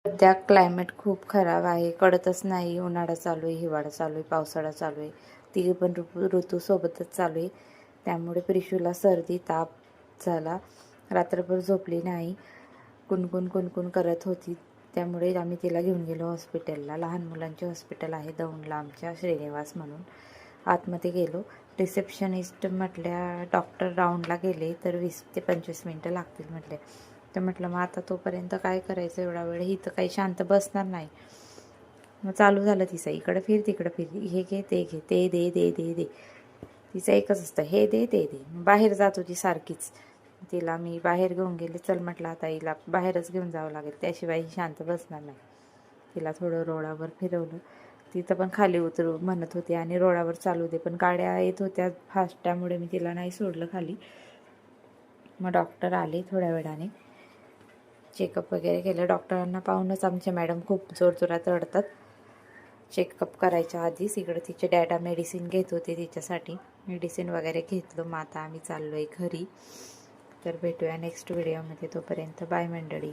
सध्या क्लायमेट खूप खराब आहे, कळतच नाही. उन्हाळा चालू आहे, हिवाळा चालू आहे, पावसाळा चालू आहे, तिघे पण ऋतू सोबतच चालू आहे. त्यामुळे प्रिशूला सर्दी ताप झाला, रात्रभर झोपली नाही, कुणकुण कुणकुण करत होती. त्यामुळे आम्ही तिला घेऊन गेलो हॉस्पिटलला. लहान मुलांचे हॉस्पिटल आहे दौंडला आमच्या, श्रीनिवास म्हणून. आतमध्ये गेलो. रिसेप्शनिस्ट म्हटल्या डॉक्टर राऊंडला गेले तर 20 ते 25 मिनटं लागतील म्हटले. तर म्हटलं मग आता तोपर्यंत काय करायचं एवढा वेळ, ही तर काही शांत बसणार नाही. मग चालू झालं तिचं, इकडं फिर तिकडं फिर, हे घे ते घे, ते दे दे दे दे. तिचं एकच असतं, हे दे ते दे. बाहेर जात होती सारखीच. तिला मी बाहेर घेऊन गेले. चल म्हटलं आता हिला बाहेरच घेऊन जावं लागेल, त्याशिवाय ही शांत बसणार नाही. तिला थोडं रोडावर फिरवलं. तिथं पण खाली उतरू म्हणत होती आणि रोडावर चालू दे, पण गाड्या येत होत्या फास्ट, त्यामुळे मी तिला नाही सोडलं खाली. मग डॉक्टर आले थोड्या वेळाने, चेकअप वगैरे केलं. डॉक्टरांना पाहूनच आमच्या मॅडम खूप जोरजोरात रडतात. चेकअप करायच्या आधीच इकडं तिचे डॅडा मेडिसिन घेत होते तिच्यासाठी. मेडिसिन वगैरे घेतलं. मग आता आम्ही चाललो आहे घरी. तर भेटूया नेक्स्ट व्हिडिओमध्ये. तोपर्यंत बाय मंडळी.